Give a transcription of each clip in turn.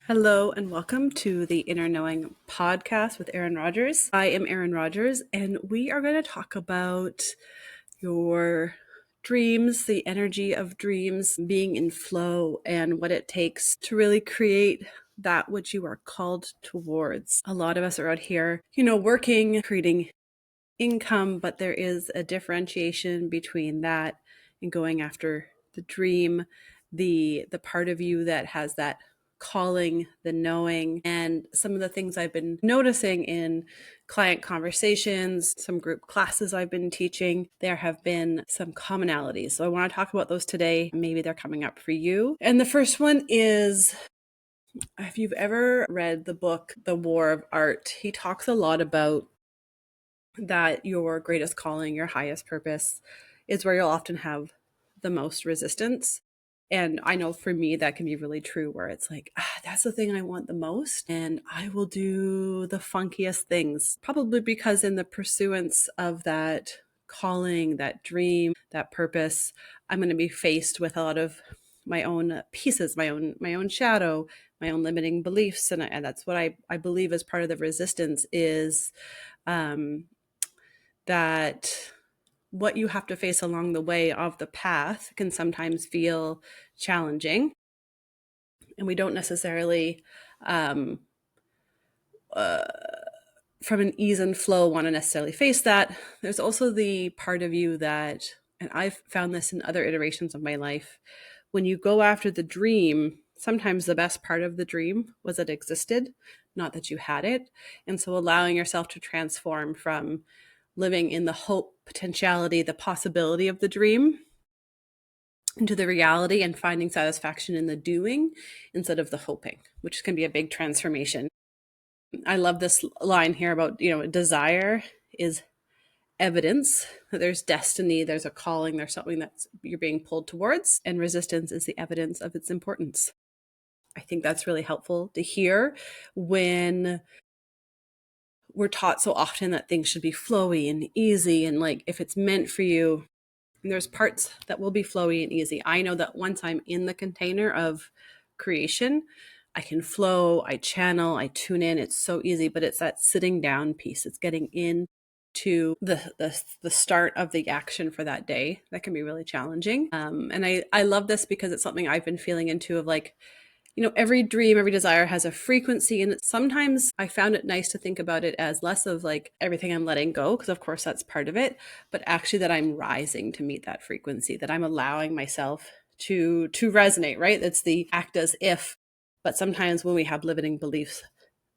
Hello and welcome to the Inner Knowing podcast with Erin Rogers. I am Erin Rogers, and we are going to talk about your dreams, the energy of dreams, being in flow, and what it takes to really create that which you are called towards. A lot of us are out here, working, creating income, but there is a differentiation between that and going after the dream, the part of you that has that calling, the knowing. And some of the things I've been noticing in client conversations, some group classes I've been teaching, there have been some commonalities. So I want to talk about those today. Maybe they're coming up for you. And the first one is, if you've ever read the book The War of Art, he talks a lot about that your greatest calling, your highest purpose, is where you'll often have the most resistance. And I know for me, that can be really true, where it's like, that's the thing I want the most. And I will do the funkiest things, probably because in the pursuance of that calling, that dream, that purpose, I'm going to be faced with a lot of my own pieces, my own shadow, my own limiting beliefs. And that's what I believe is part of the resistance is, that what you have to face along the way of the path can sometimes feel challenging. And we don't necessarily, from an ease and flow, want to necessarily face that. There's also the part of you that, and I've found this in other iterations of my life, when you go after the dream, sometimes the best part of the dream was it existed, not that you had it. And so allowing yourself to transform from living in the hope, potentiality, the possibility of the dream into the reality and finding satisfaction in the doing instead of the hoping, which can be a big transformation. I love this line here about, desire is evidence that there's destiny, there's a calling, there's something that you're being pulled towards, and resistance is the evidence of its importance. I think that's really helpful to hear when we're taught so often that things should be flowy and easy, and like if it's meant for you, and there's parts that will be flowy and easy. I know that once I'm in the container of creation, I can flow, I channel, I tune in. It's so easy, but it's that sitting down piece. It's getting in to the start of the action for that day that can be really challenging. And I love this because it's something I've been feeling into of like, every dream, every desire has a frequency. And sometimes I found it nice to think about it as less of like everything I'm letting go, because of course that's part of it, but actually that I'm rising to meet that frequency, that I'm allowing myself to resonate, right? That's the act as if. But sometimes when we have limiting beliefs,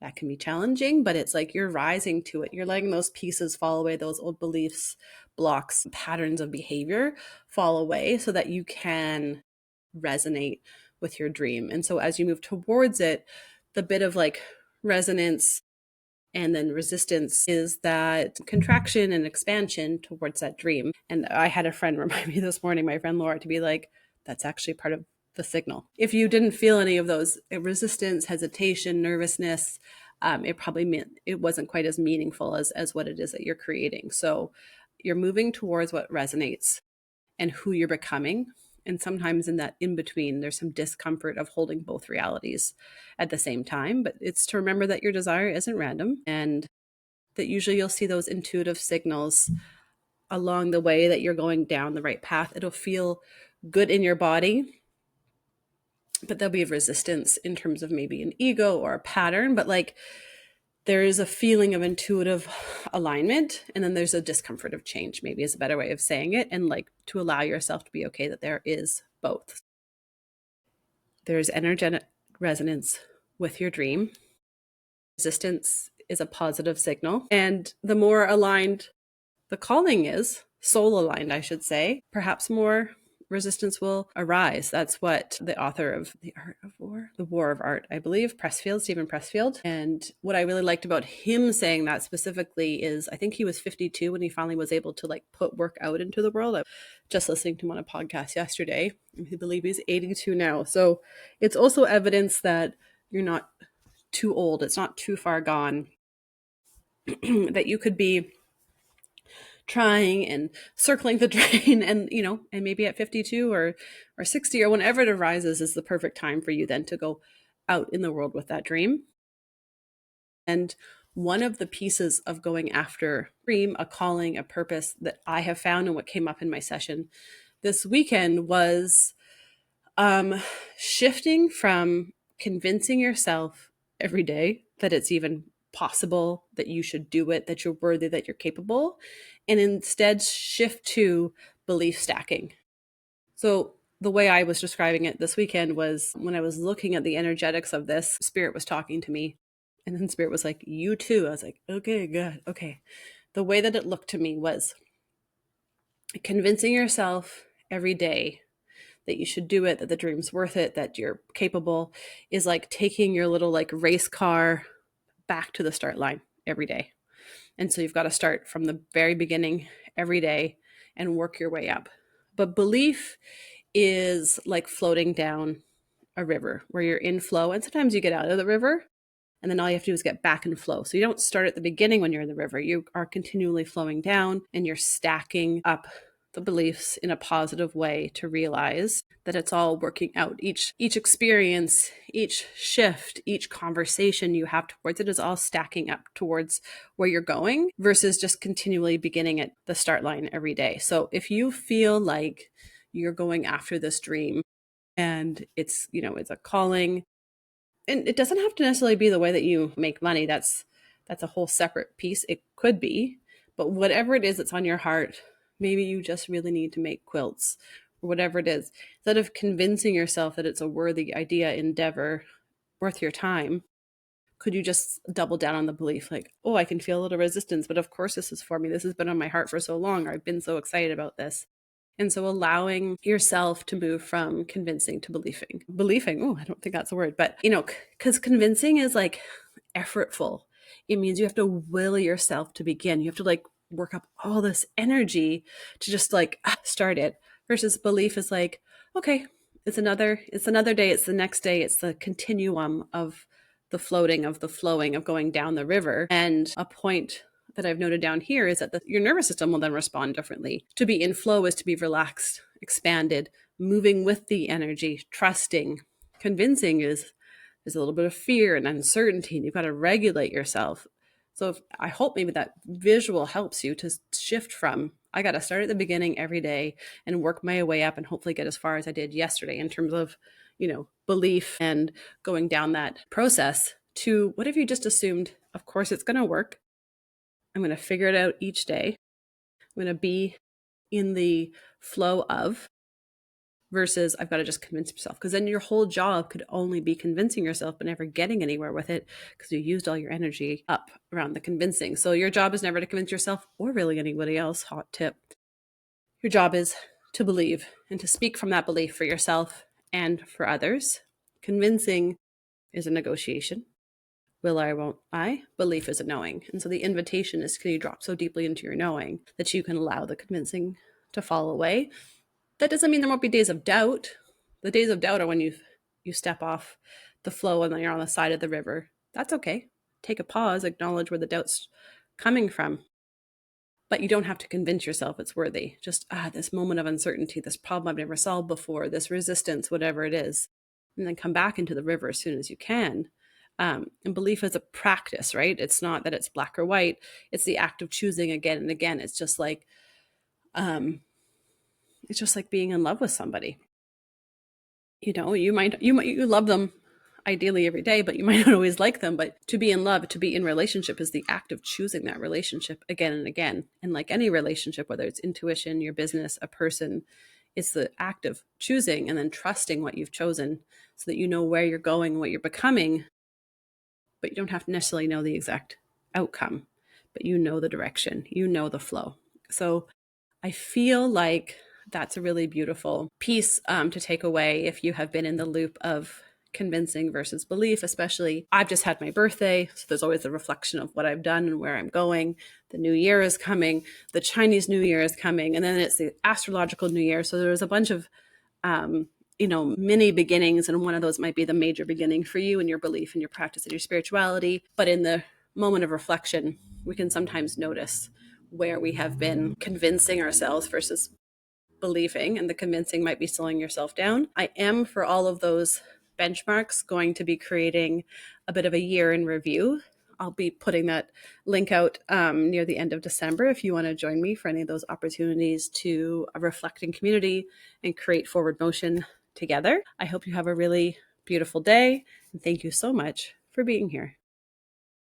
that can be challenging, but it's like you're rising to it. You're letting those pieces fall away, those old beliefs, blocks, patterns of behavior fall away so that you can resonate with your dream. And so as you move towards it, the bit of like resonance and then resistance is that contraction and expansion towards that dream. And I had a friend remind me this morning, my friend Laura, to be like, that's actually part of the signal. If you didn't feel any of those resistance, hesitation, nervousness, it probably meant it wasn't quite as meaningful as what it is that you're creating. So you're moving towards what resonates and who you're becoming. And sometimes in that in between, there's some discomfort of holding both realities at the same time. But it's to remember that your desire isn't random, and that usually you'll see those intuitive signals along the way that you're going down the right path. It'll feel good in your body, but there'll be a resistance in terms of maybe an ego or a pattern. But like there is a feeling of intuitive alignment, and then there's a discomfort of change, maybe is a better way of saying it, and like to allow yourself to be okay that there is both. There's energetic resonance with your dream. Resistance is a positive signal, and the more aligned the calling is, soul aligned, I should say, perhaps more resistance will arise. That's what the author of The Art of War, The War of Art, I believe, Pressfield, Steven Pressfield. And what I really liked about him saying that specifically is I think he was 52 when he finally was able to like put work out into the world. I was just listening to him on a podcast yesterday. I believe he's 82 now. So it's also evidence that you're not too old. It's not too far gone. That you could be trying and circling the drain, and and maybe at 52 or 60 or whenever it arises is the perfect time for you then to go out in the world with that dream. And one of the pieces of going after a dream, a calling, a purpose that I have found and what came up in my session this weekend was shifting from convincing yourself every day that it's even possible, that you should do it, that you're worthy, that you're capable, and instead shift to belief stacking. So the way I was describing it this weekend was when I was looking at the energetics of this, Spirit was talking to me. And then Spirit was like, you too. I was like, okay, good. Okay. The way that it looked to me was convincing yourself every day that you should do it, that the dream's worth it, that you're capable, is like taking your little like race car back to the start line every day. And so you've got to start from the very beginning every day and work your way up. But belief is like floating down a river where you're in flow. And sometimes you get out of the river and then all you have to do is get back in flow. So you don't start at the beginning when you're in the river. You are continually flowing down and you're stacking up the beliefs in a positive way to realize that it's all working out. Each experience, each shift, each conversation you have towards it is all stacking up towards where you're going versus just continually beginning at the start line every day. So if you feel like you're going after this dream and it's, it's a calling, and it doesn't have to necessarily be the way that you make money. That's a whole separate piece. It could be, but whatever it is that's on your heart, maybe you just really need to make quilts or whatever it is. Instead of convincing yourself that it's a worthy idea, endeavor, worth your time, could you just double down on the belief like, oh, I can feel a little resistance, but of course this is for me. This has been on my heart for so long, or I've been so excited about this. And so allowing yourself to move from convincing to believing. Believing, oh, I don't think that's a word, but because convincing is like effortful. It means you have to will yourself to begin. You have to like work up all this energy to just like start it. Versus belief is like, okay, it's another day, it's the next day, it's the continuum of the floating, of the flowing, of going down the river. And a point that I've noted down here is that your nervous system will then respond differently. To be in flow is to be relaxed, expanded, moving with the energy, trusting. Convincing is there's a little bit of fear and uncertainty, and you've got to regulate yourself. So I hope maybe that visual helps you to shift from, I got to start at the beginning every day and work my way up and hopefully get as far as I did yesterday in terms of, belief and going down that process, to what have you just assumed? Of course, it's going to work. I'm going to figure it out each day. I'm going to be in the flow of, versus I've got to just convince myself. Because then your whole job could only be convincing yourself, but never getting anywhere with it because you used all your energy up around the convincing. So your job is never to convince yourself or really anybody else. Hot tip. Your job is to believe and to speak from that belief for yourself and for others. Convincing is a negotiation. Will I, won't I? Belief is a knowing. And so the invitation is, can you drop so deeply into your knowing that you can allow the convincing to fall away? That doesn't mean there won't be days of doubt. The days of doubt are when you step off the flow and then you're on the side of the river. That's okay. Take a pause, acknowledge where the doubt's coming from. But you don't have to convince yourself it's worthy. Just, this moment of uncertainty, this problem I've never solved before, this resistance, whatever it is. And then come back into the river as soon as you can. And belief is a practice, right? It's not that it's black or white. It's the act of choosing again and again. It's just like being in love with somebody. You love them ideally every day, but you might not always like them. But to be in love, to be in relationship, is the act of choosing that relationship again and again. And like any relationship, whether it's intuition, your business, a person, it's the act of choosing and then trusting what you've chosen so that you know where you're going, what you're becoming. But you don't have to necessarily know the exact outcome, but you know the direction, you know the flow. So I feel like that's a really beautiful piece to take away if you have been in the loop of convincing versus belief. Especially, I've just had my birthday, so there's always a reflection of what I've done and where I'm going. The new year is coming, the Chinese New Year is coming, and then it's the astrological New Year. So there's a bunch of mini beginnings, and one of those might be the major beginning for you and your belief and your practice and your spirituality. But in the moment of reflection, we can sometimes notice where we have been convincing ourselves versus believing, and the convincing might be slowing yourself down. I am for all of those benchmarks going to be creating a bit of a year in review. I'll be putting that link out near the end of December if you want to join me for any of those opportunities to reflect in community and create forward motion together. I hope you have a really beautiful day, and thank you so much for being here.